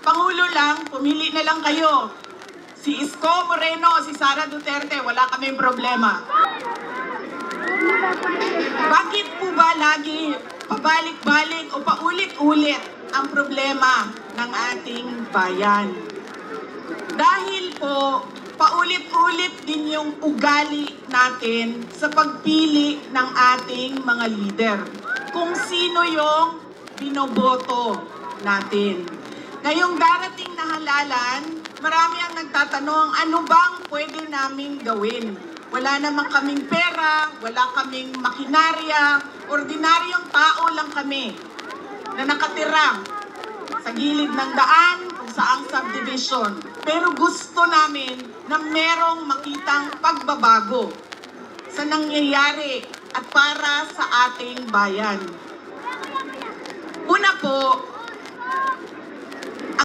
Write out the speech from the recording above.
Pangulo lang, pumili na lang kayo. Si Isko Moreno, si Sara Duterte, wala kaming problema. Bakit po ba lagi pabalik-balik o paulit-ulit ang problema ng ating bayan? Dahil po, paulit-ulit din yung ugali natin sa pagpili ng ating mga leader. Kung sino yung binoboto natin. Ngayong darating na halalan, marami ang nagtatanong, ano bang pwede naming gawin? Wala namang kaming pera, wala kaming makinarya, ordinaryong tao lang kami na nakatira sa gilid ng daan kung saang subdivision. Pero gusto namin na merong makitang pagbabago sa nangyayari at para sa ating bayan. Una po,